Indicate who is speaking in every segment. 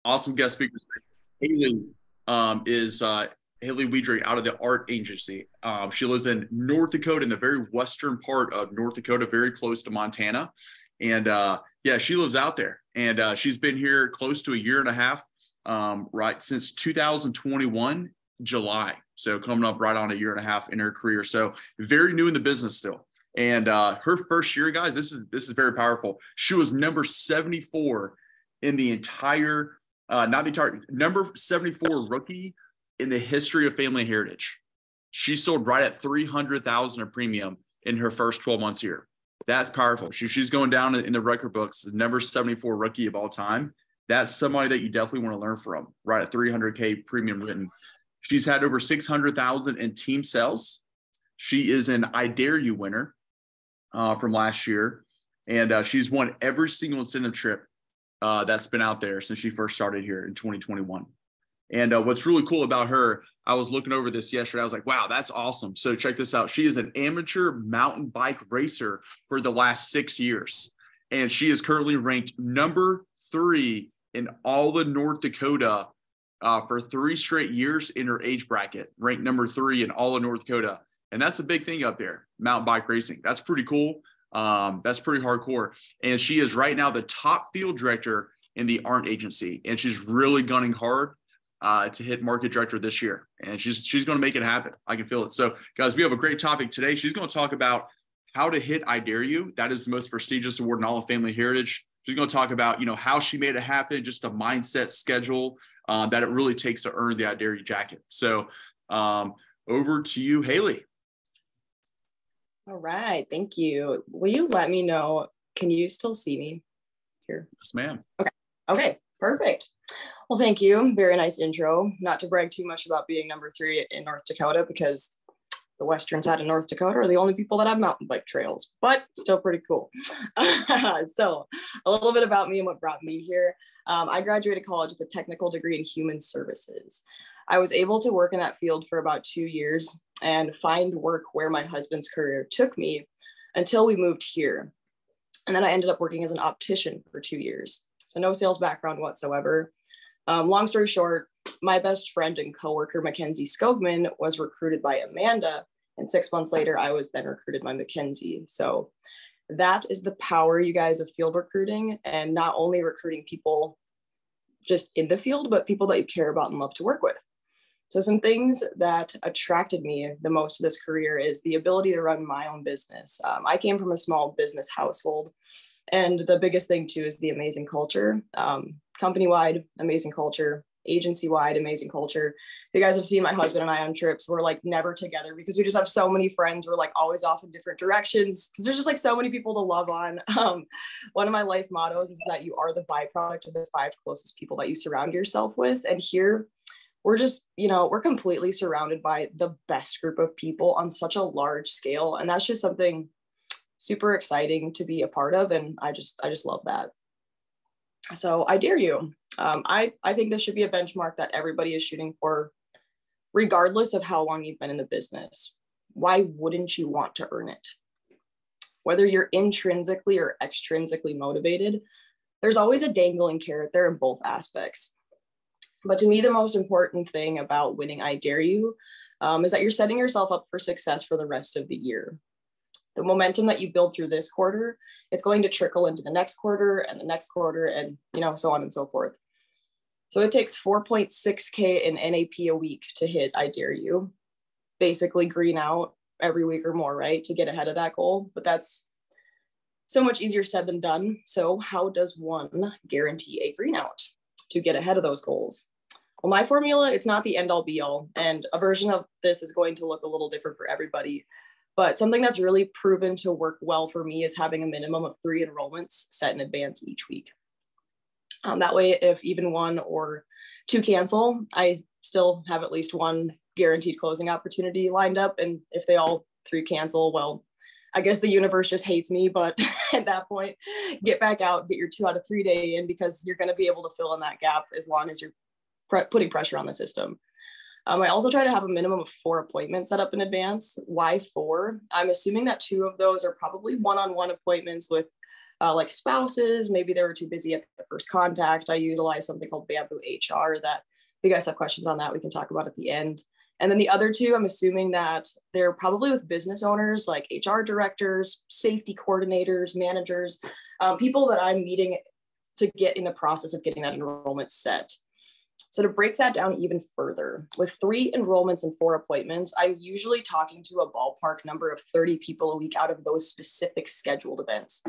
Speaker 1: awesome guest speakers. Haley is Haley Weidring out of the Art Agency. She lives in North Dakota, in the very western part of North Dakota, very close to Montana. And yeah, she lives out there. And she's been here close to a year and a half, right, since 2021, July. So coming up right on a year and a half in her career. So very new in the business still. And her first year, guys, this is very powerful. She was number 74 in the entire, not the entire, number 74 rookie in the history of Family Heritage. She sold right at 300,000 of premium in her first 12 months here. That's powerful. She's going down in the record books as number 74 rookie of all time. That's somebody that you definitely want to learn from, right at 300K premium written. She's had over 600,000 in team sales. She is an I Dare You winner from last year. And she's won every single incentive trip that's been out there since she first started here in 2021. And what's really cool about her, I was looking over this yesterday. I was like, wow, that's awesome. So check this out. She is an amateur mountain bike racer for the last 6 years. And she is currently ranked number 3 in all of North Dakota for 3 straight years in her age bracket, ranked number 3 in all of North Dakota. And that's a big thing up there, mountain bike racing. That's pretty cool. That's pretty hardcore. And she is right now the top field director in the Art Agency. And she's really gunning hard to hit market director this year. And she's going to make it happen. I can feel it. So guys, we have a great topic today. She's going to talk about how to hit I Dare You. That is the most prestigious award in all of Family Heritage. She's going to talk about, how she made it happen, just a mindset schedule that it really takes to earn the I Dare You jacket. So over to you, Haley.
Speaker 2: All right. Thank you. Will you let me know, can you still see me here?
Speaker 1: Yes, ma'am.
Speaker 2: Okay. Perfect. Well, thank you. Very nice intro. Not to brag too much about being number 3 in North Dakota, because the western side of North Dakota are the only people that have mountain bike trails, but still pretty cool. So a little bit about me and what brought me here. I graduated college with a technical degree in human services. I was able to work in that field for about 2 years and find work where my husband's career took me until we moved here. And then I ended up working as an optician for 2 years. So no sales background whatsoever. Long story short, my best friend and coworker, Mackenzie Skogman, was recruited by Amanda. And 6 months later, I was then recruited by Mackenzie. So that is the power, you guys, of field recruiting, and not only recruiting people just in the field, but people that you care about and love to work with. So some things that attracted me the most to this career is the ability to run my own business. I came from a small business household. And the biggest thing too is the amazing culture, company-wide amazing culture, agency-wide amazing culture. If you guys have seen my husband and I on trips, we're like never together because we just have so many friends. We're like always off in different directions because there's just like so many people to love on. One of my life mottos is that you are the byproduct of the 5 closest people that you surround yourself with. And here we're just, we're completely surrounded by the best group of people on such a large scale. And that's just something super exciting to be a part of. And I just love that. So I dare you. I think this should be a benchmark that everybody is shooting for, regardless of how long you've been in the business. Why wouldn't you want to earn it? Whether you're intrinsically or extrinsically motivated, there's always a dangling carrot there in both aspects. But to me, the most important thing about winning I Dare You is that you're setting yourself up for success for the rest of the year. The momentum that you build through this quarter, it's going to trickle into the next quarter and the next quarter and, so on and so forth. So it takes 4.6K in NAP a week to hit I Dare You, basically green out every week or more, right? To get ahead of that goal. But that's so much easier said than done. So how does one guarantee a green out to get ahead of those goals? Well, my formula, it's not the end all be all. And a version of this is going to look a little different for everybody. But something that's really proven to work well for me is having a minimum of 3 enrollments set in advance each week. That way, if even 1 or 2 cancel, I still have at least 1 guaranteed closing opportunity lined up. And if they all 3 cancel, well, I guess the universe just hates me. But at that point, get back out, get your 2 out of 3 day in, because you're going to be able to fill in that gap as long as you're putting pressure on the system. I also try to have a minimum of 4 appointments set up in advance. Why 4? I'm assuming that 2 of those are probably one-on-one appointments with like spouses. Maybe they were too busy at the first contact. I utilize something called Bamboo HR that if you guys have questions on that, we can talk about at the end. And then the other two, I'm assuming that they're probably with business owners like HR directors, safety coordinators, managers, people that I'm meeting to get in the process of getting that enrollment set. So to break that down even further, with 3 enrollments and 4 appointments, I'm usually talking to a ballpark number of 30 people a week out of those specific scheduled events.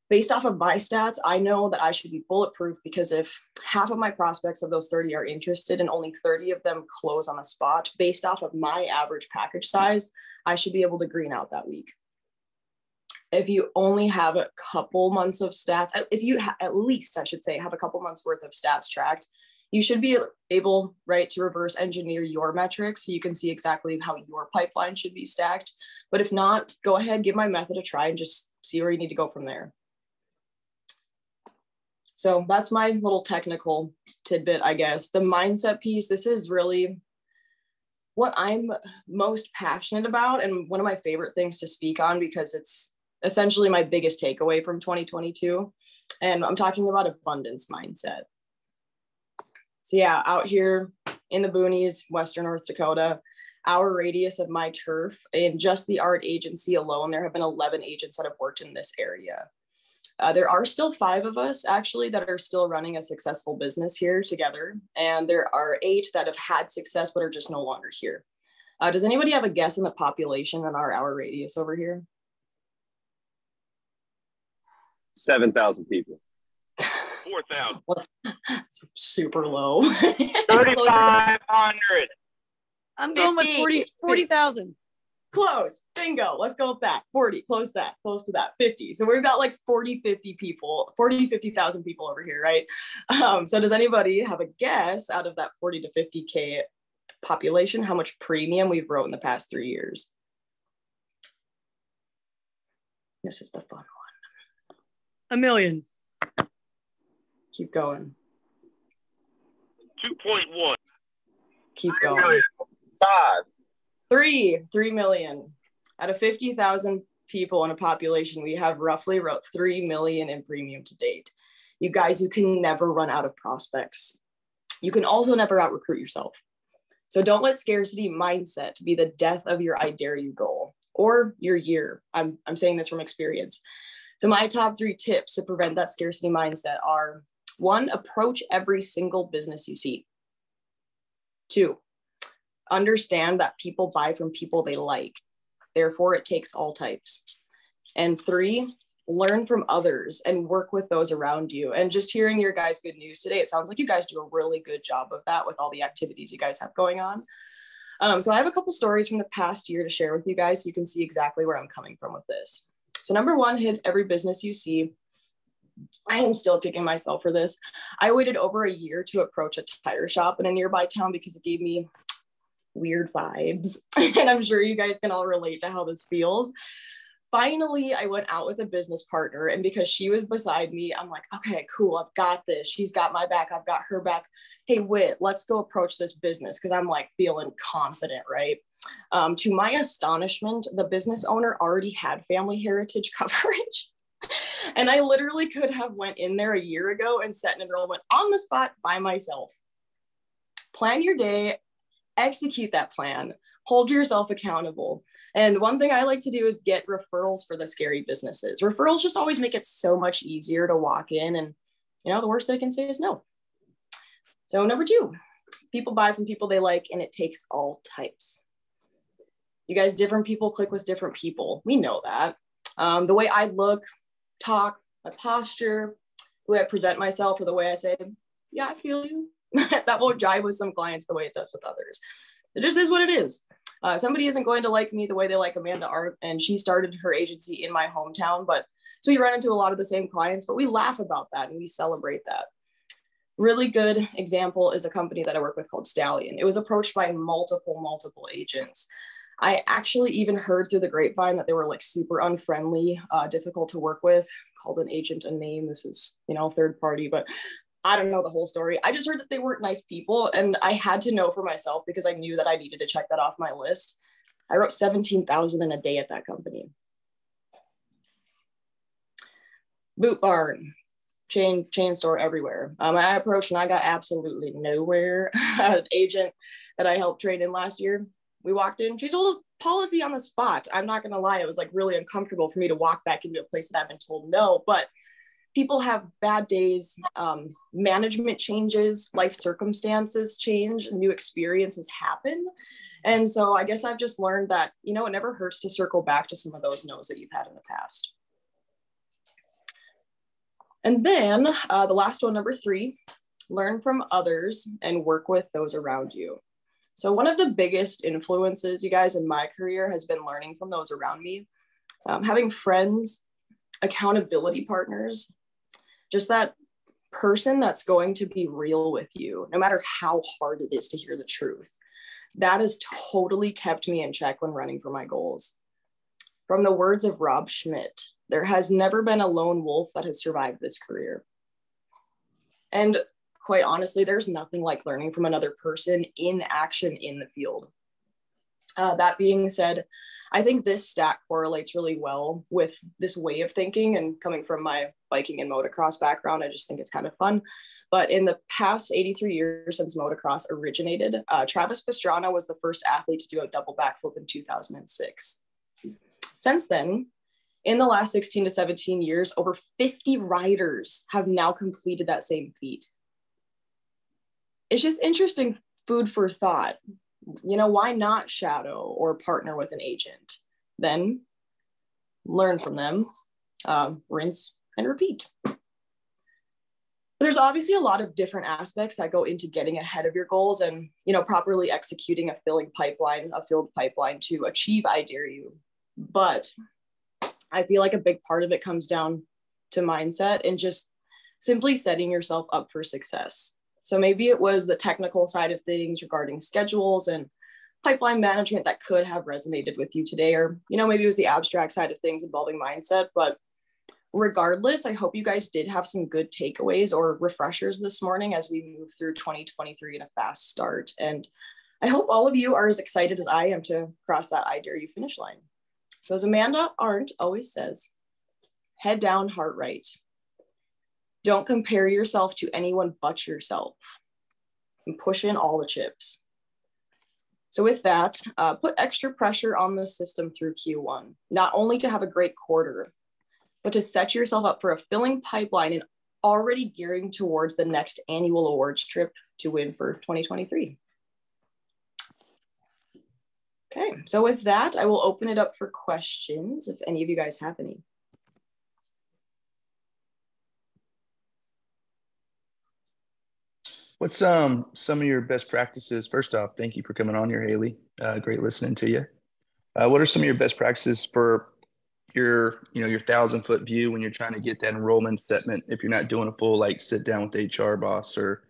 Speaker 2: Based off of my stats, I know that I should be bulletproof because if half of my prospects of those 30 are interested and only 30 of them close on the spot, based off of my average package size, I should be able to green out that week. If you only have a couple months of stats, if you at least, I should say, have a couple months worth of stats tracked, you should be able, right, to reverse engineer your metrics so you can see exactly how your pipeline should be stacked. But if not, go ahead, give my method a try and just see where you need to go from there. So that's my little technical tidbit, I guess. The mindset piece, this is really what I'm most passionate about and one of my favorite things to speak on because it's essentially my biggest takeaway from 2022. And I'm talking about abundance mindset. So yeah, out here in the boonies, Western North Dakota, our radius of my turf, in just the art agency alone, there have been 11 agents that have worked in this area. There are still 5 of us actually that are still running a successful business here together. And there are 8 that have had success, but are just no longer here. Does anybody have a guess in the population in our hour radius over here?
Speaker 3: 7,000 people.
Speaker 4: 4,000.
Speaker 2: That's super low.
Speaker 4: 3,500.
Speaker 5: I'm going with 40,000.
Speaker 2: Close. Bingo. Let's go with that. 40. Close that. Close to that. 50. So we've got like 50,000 people over here, right? So does anybody have a guess out of that 40 to 50K population, how much premium we've wrote in the past 3 years? This is the fun one.
Speaker 5: $1 million.
Speaker 2: Keep going.
Speaker 4: 2.1.
Speaker 2: Keep going.
Speaker 3: 5.
Speaker 2: 3 million. Out of 50,000 people in a population, we have roughly wrote 3 million in premium to date. You guys, you can never run out of prospects. You can also never out recruit yourself. So don't let scarcity mindset be the death of your I dare you goal or your year. I'm saying this from experience. So my top 3 tips to prevent that scarcity mindset are: 1, approach every single business you see. 2, understand that people buy from people they like. Therefore, it takes all types. And 3, learn from others and work with those around you. And just hearing your guys' good news today, it sounds like you guys do a really good job of that with all the activities you guys have going on. So I have a couple stories from the past year to share with you guys so you can see exactly where I'm coming from with this. So number 1, hit every business you see. I am still kicking myself for this. I waited over a year to approach a tire shop in a nearby town because it gave me weird vibes. And I'm sure you guys can all relate to how this feels. Finally, I went out with a business partner, and because she was beside me, I'm like, okay, cool, I've got this. She's got my back, I've got her back. Hey, Whit, let's go approach this business because I'm like feeling confident, right? To my astonishment, the business owner already had family heritage coverage. And I literally could have went in there a year ago and set an enrollment on the spot by myself. Plan your day, execute that plan, hold yourself accountable. And one thing I like to do is get referrals for the scary businesses. Referrals just always make it so much easier to walk in, and the worst they can say is no. So number 2, people buy from people they like, and it takes all types. You guys, different people click with different people. We know that. The way I look, talk, my posture, the way I present myself, or the way I say, yeah, I feel you. That won't jive with some clients the way it does with others. It just is what it is. Somebody isn't going to like me the way they like Amanda Art, and she started her agency in my hometown, but so we run into a lot of the same clients, but we laugh about that and we celebrate that. Really good example is a company that I work with called Stallion. It was approached by multiple agents. I actually even heard through the grapevine that they were like super unfriendly, difficult to work with, called an agent a name. This is, third party, but I don't know the whole story. I just heard that they weren't nice people, and I had to know for myself because I knew that I needed to check that off my list. I wrote 17,000 in a day at that company. Boot Barn, chain store everywhere. I approached and I got absolutely nowhere. An agent that I helped train in last year, we walked in, she told us policy on the spot. I'm not gonna lie, it was like really uncomfortable for me to walk back into a place that I've been told no, but people have bad days, management changes, life circumstances change, new experiences happen. And so I guess I've just learned that, you know, it never hurts to circle back to some of those no's that you've had in the past. And then the last one, number 3, learn from others and work with those around you. So one of the biggest influences, you guys, in my career has been learning from those around me. Having friends, accountability partners, just that person that's going to be real with you, no matter how hard it is to hear the truth. That has totally kept me in check when running for my goals. From the words of Rob Schmidt, there has never been a lone wolf that has survived this career. And quite honestly, there's nothing like learning from another person in action in the field. That being said, I think this stat correlates really well with this way of thinking, and coming from my biking and motocross background, I just think it's kind of fun. But in the past 83 years since motocross originated, Travis Pastrana was the first athlete to do a double backflip in 2006. Since then, in the last 16 to 17 years, over 50 riders have now completed that same feat. It's just interesting food for thought. You know, why not shadow or partner with an agent? Then learn from them, rinse and repeat. There's obviously a lot of different aspects that go into getting ahead of your goals and, you know, properly executing a filled pipeline to achieve I Dare You. But I feel like a big part of it comes down to mindset and just simply setting yourself up for success. So maybe it was the technical side of things regarding schedules and pipeline management that could have resonated with you today, or, you know, maybe it was the abstract side of things involving mindset. But regardless, I hope you guys did have some good takeaways or refreshers this morning as we move through 2023 in a fast start. And I hope all of you are as excited as I am to cross that I Dare You finish line. So as Amanda Arndt always says, head down, heart right. Don't compare yourself to anyone but yourself, and push in all the chips. So with that, put extra pressure on the system through Q1, not only to have a great quarter, but to set yourself up for a filling pipeline and already gearing towards the next annual awards trip to win for 2023. Okay, so with that, I will open it up for questions if any of you guys have any.
Speaker 6: What's some of your best practices? First off, thank you for coming on here, Haley. Great listening to you. What are some of your best practices for your 1,000-foot view when you're trying to get that enrollment statement, if you're not doing a full like sit down with the HR boss, or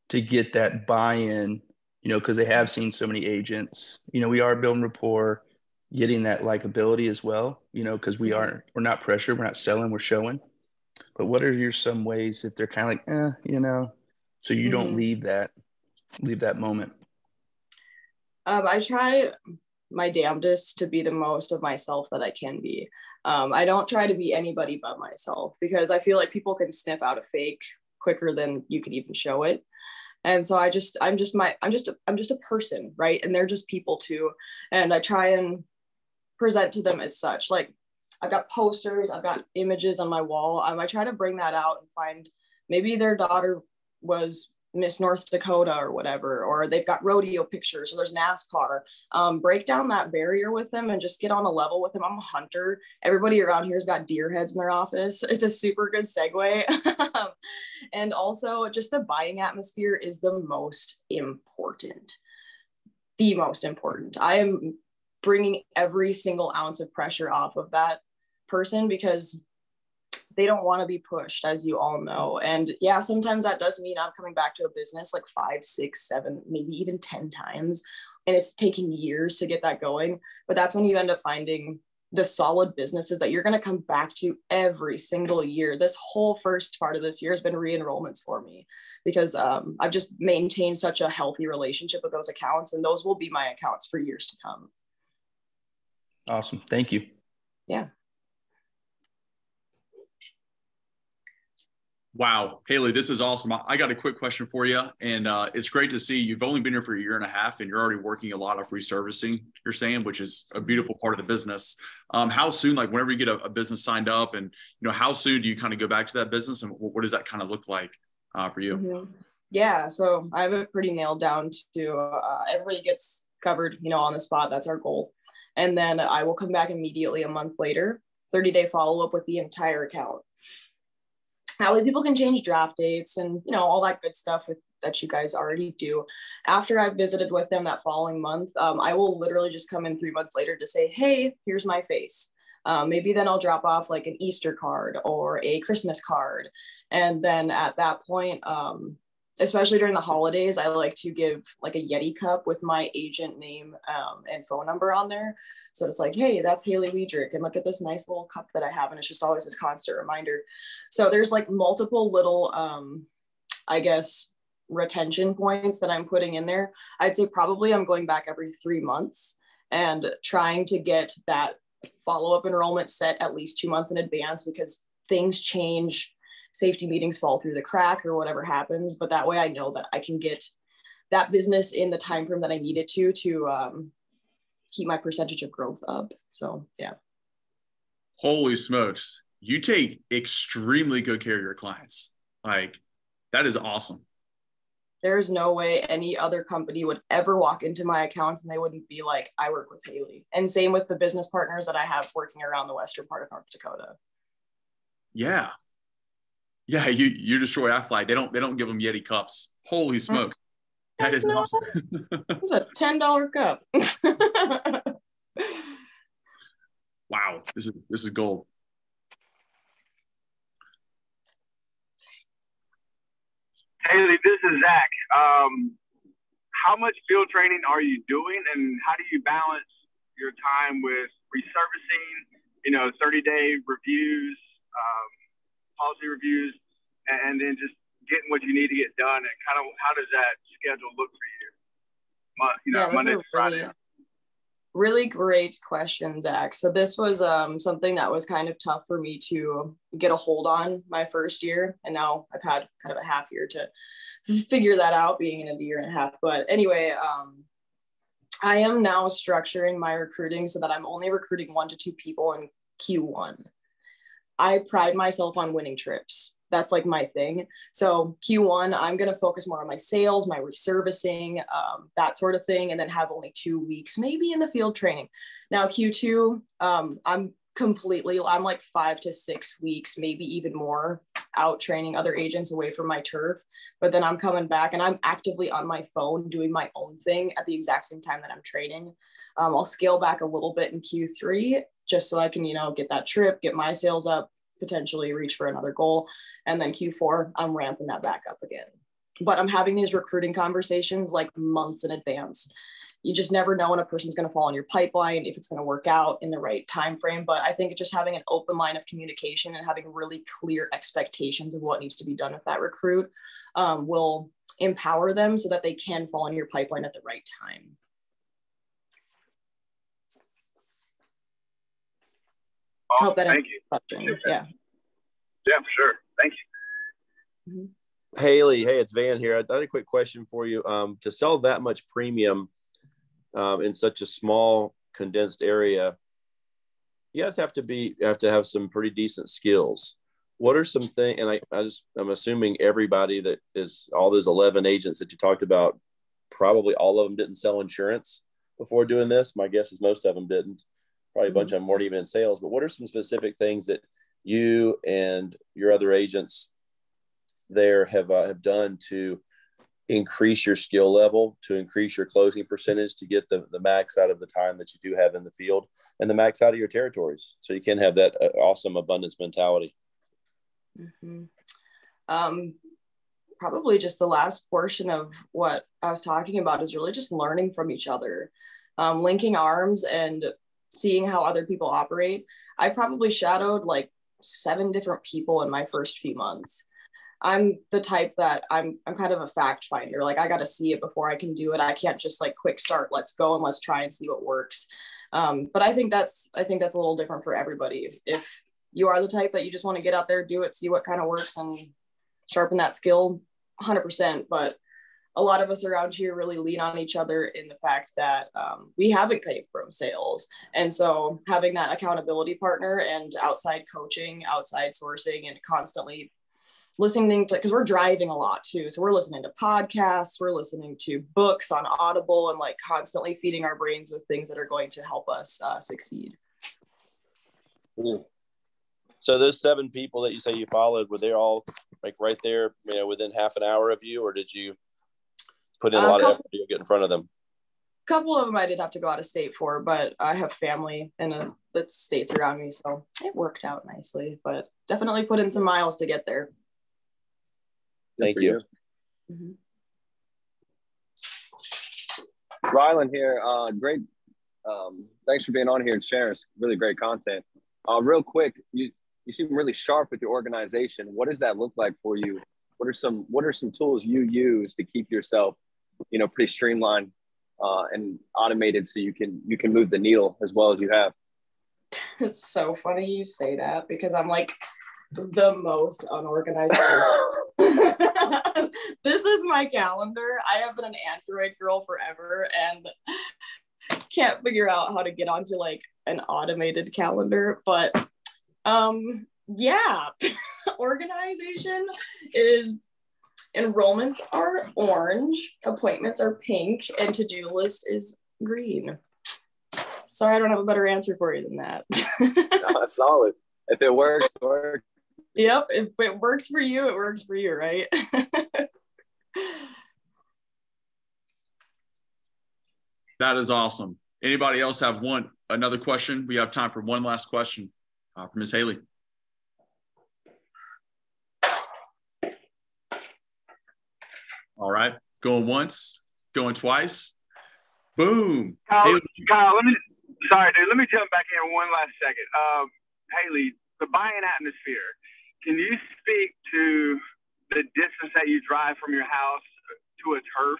Speaker 6: to get that buy-in, you know, because they have seen so many agents, you know, we are building rapport, getting that likability as well, you know, because we're not pressured, we're not selling, we're showing. But what are some ways if they're kind of like, you know, so you don't leave that moment?
Speaker 2: I try my damnedest to be the most of myself that I can be. I don't try to be anybody but myself, because I feel like people can sniff out a fake quicker than you can even show it. And so I'm just a person, right? And they're just people too. And I try and present to them as such. Like, I've got posters, I've got images on my wall. I try to bring that out and find, maybe their daughter was Miss North Dakota or whatever, or they've got rodeo pictures, or there's NASCAR. Break down that barrier with them and just get on a level with them. I'm a hunter. Everybody around here has got deer heads in their office. It's a super good segue. And also just the buying atmosphere is the most important. The most important. I am bringing every single ounce of pressure off of that person, because they don't want to be pushed, as you all know. And yeah, sometimes that does mean I'm coming back to a business like 5, 6, 7, maybe even 10 times. And it's taking years to get that going. But that's when you end up finding the solid businesses that you're going to come back to every single year. This whole first part of this year has been re-enrollments for me, because I've just maintained such a healthy relationship with those accounts, and those will be my accounts for years to come.
Speaker 6: Awesome. Thank you.
Speaker 2: Yeah.
Speaker 1: Wow, Haley, this is awesome. I got a quick question for you, and it's great to see you've only been here for a year and a half, and you're already working a lot of reservicing. You're saying, which is a beautiful part of the business. How soon, like whenever you get a business signed up, and how soon do you kind of go back to that business, and what does that kind of look like for you?
Speaker 2: Mm-hmm. Yeah, so I have it pretty nailed down to everybody gets covered, on the spot. That's our goal, and then I will come back immediately a month later, 30-day follow up with the entire account. That way people can change draft dates and, all that good stuff that you guys already do. After I've visited with them that following month, I will literally just come in 3 months later to say, hey, here's my face. Maybe then I'll drop off like an Easter card or a Christmas card. And then at that point, especially during the holidays, I like to give like a Yeti cup with my agent name and phone number on there. So it's like, hey, that's Haley Weidrich, and look at this nice little cup that I have. And it's just always this constant reminder. So there's like multiple little, I guess, retention points that I'm putting in there. I'd say probably I'm going back every 3 months and trying to get that follow-up enrollment set at least 2 months in advance, because things change, safety meetings fall through the crack or whatever happens. But that way I know that I can get that business in the time frame that I need it to keep my percentage of growth up. So, yeah.
Speaker 1: Holy smokes. You take extremely good care of your clients. Like, that is awesome.
Speaker 2: There's no way any other company would ever walk into my accounts and they wouldn't be like, I work with Haley. And same with the business partners that I have working around the western part of North Dakota.
Speaker 1: Yeah. Yeah, you destroy Aflac. They don't give them Yeti cups. Holy smoke. That is awesome.
Speaker 2: It's a $10 cup.
Speaker 1: Wow, this is gold.
Speaker 4: Haley, this is Zach. How much field training are you doing, and how do you balance your time with resurfacing, 30-day reviews, policy reviews, and then just getting what you need to get done, and kind of how does that schedule look for you? Monday to Friday.
Speaker 2: Really great question, Zach. So this was something that was kind of tough for me to get a hold on my first year. And now I've had kind of a half year to figure that out, being in a year and a half. But anyway, I am now structuring my recruiting so that I'm only recruiting 1 to 2 people in Q1. I pride myself on winning trips. That's like my thing. So Q1, I'm going to focus more on my sales, my reservicing, that sort of thing, and then have only 2 weeks, maybe in the field training. Now Q2, I'm like 5 to 6 weeks, maybe even more out training other agents away from my turf. But then I'm coming back and I'm actively on my phone doing my own thing at the exact same time that I'm training. I'll scale back a little bit in Q3 just so I can, get that trip, get my sales up, potentially reach for another goal. And then Q4, I'm ramping that back up again. But I'm having these recruiting conversations like months in advance. You just never know when a person's going to fall in your pipeline, if it's going to work out in the right time frame. But I think just having an open line of communication and having really clear expectations of what needs to be done with that recruit will empower them so that they can fall in your pipeline at the right time.
Speaker 4: Awesome.
Speaker 2: Hope that
Speaker 4: Thank
Speaker 2: you. Yeah.
Speaker 4: Yeah, for sure. Thank you.
Speaker 2: Mm-hmm.
Speaker 7: Haley, hey, it's Van here. I had a quick question for you. To sell that much premium in such a small, condensed area, you guys have to have some pretty decent skills. What are some things? And I'm assuming everybody that is all those 11 agents that you talked about, probably all of them didn't sell insurance before doing this. My guess is most of them didn't. Probably a bunch of them weren't even in sales. But what are some specific things that you and your other agents there have done to increase your skill level, to increase your closing percentage, to get the max out of the time that you do have in the field and the max out of your territories, so you can have that awesome abundance mentality?
Speaker 2: Mm-hmm. Probably just the last portion of what I was talking about is really just learning from each other, linking arms and seeing how other people operate. I probably shadowed like 7 different people in my first few months. I'm the type that I'm kind of a fact finder. Like, I got to see it before I can do it. I can't just like quick start, let's go and let's try and see what works. But I think that's a little different for everybody. If you are the type that you just want to get out there, do it, see what kind of works, and sharpen that skill 100%. But a lot of us around here really lean on each other in the fact that we haven't came from sales. And so having that accountability partner and outside coaching, outside sourcing, and constantly listening to, because we're driving a lot too. So we're listening to podcasts, we're listening to books on Audible, and like constantly feeding our brains with things that are going to help us succeed.
Speaker 7: So those 7 people that you say you followed, were they all like right there, within half an hour of you, or did you put in a lot of effort to get in front of them?
Speaker 2: A couple of them I did have to go out of state for, but I have family in the states around me, so it worked out nicely, but definitely put in some miles to get there.
Speaker 7: Thank you.
Speaker 2: Mm-hmm.
Speaker 3: Rylan here. Great. Thanks for being on here and sharing. It's really great content. Real quick, you seem really sharp with your organization. What does that look like for you? What are some tools you use to keep yourself, pretty streamlined and automated so you can move the needle as well as you have?
Speaker 2: It's so funny you say that because I'm like the most unorganized person. This is my calendar. I have been an Android girl forever and can't figure out how to get onto like an automated calendar, but yeah. Organization is enrollments are orange, appointments are pink, and to-do list is green. Sorry, I don't have a better answer for you than that.
Speaker 3: No, that's solid. If it works, it works.
Speaker 2: Yep, if it works for you, it works for you, right?
Speaker 1: That is awesome. Anybody else have another question? We have time for one last question from Ms. Haley. All right, going once, going twice. Boom.
Speaker 4: Kyle, let me jump back in one last second. Haley, the buying atmosphere. Can you speak to the distance that you drive from your house to a turf,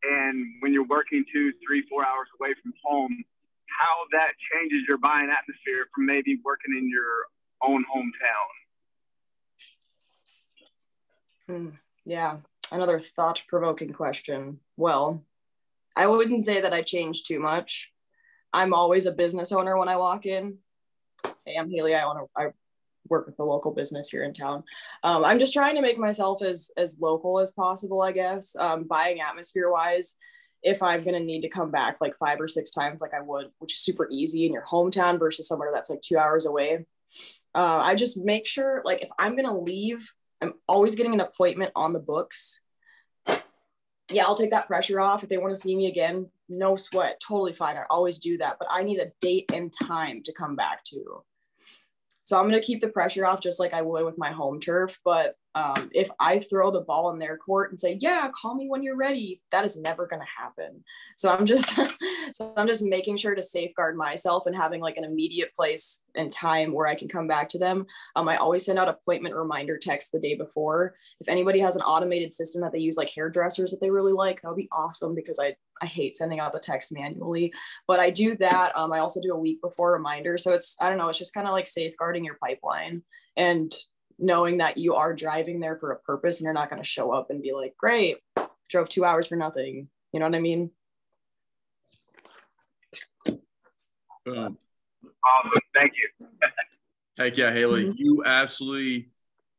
Speaker 4: and when you're working 2, 3, 4 hours away from home, how that changes your buying atmosphere from maybe working in your own hometown?
Speaker 2: Yeah. Another thought-provoking question. Well, I wouldn't say that I changed too much. I'm always a business owner when I walk in. Hey, I'm Haley. I work with the local business here in town. I'm just trying to make myself as local as possible, I guess. Buying atmosphere-wise, if I'm going to need to come back like 5 or 6 times like I would, which is super easy in your hometown versus somewhere that's like 2 hours away. I just make sure, like, if I'm going to leave, I'm always getting an appointment on the books. Yeah, I'll take that pressure off. If they want to see me again, no sweat, totally fine. I always do that, but I need a date and time to come back to. So I'm going to keep the pressure off just like I would with my home turf. But if I throw the ball in their court and say, yeah, call me when you're ready, that is never going to happen. So I'm just making sure to safeguard myself and having like an immediate place and time where I can come back to them. I always send out appointment reminder texts the day before. If anybody has an automated system that they use, like hairdressers that they really like, that would be awesome, because I hate sending out the text manually, but I do that. I also do a week before reminder. So it's just kind of like safeguarding your pipeline and knowing that you are driving there for a purpose, and you're not going to show up and be like, great, drove 2 hours for nothing. You know what I mean?
Speaker 1: Boom.
Speaker 4: Awesome. Thank you.
Speaker 1: Heck yeah, Haley. You absolutely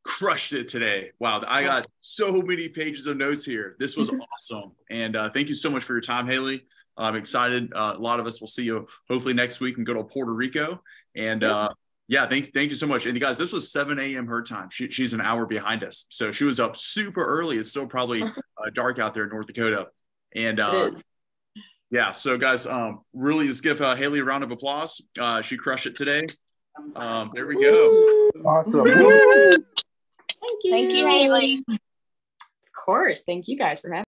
Speaker 1: crushed it today. Wow. I got so many pages of notes here. This was awesome. And thank you so much for your time, Haley. I'm excited. A lot of us will see you hopefully next week and go to Puerto Rico. And yeah, thank you so much. And you guys, this was 7 a.m. her time. She's an hour behind us. So she was up super early. It's still probably dark out there in North Dakota. And yeah, so guys, really let's give Haley a round of applause. She crushed it today. There we go.
Speaker 6: Awesome.
Speaker 2: Thank you.
Speaker 8: Thank you, Haley.
Speaker 2: Of course. Thank you guys for having me.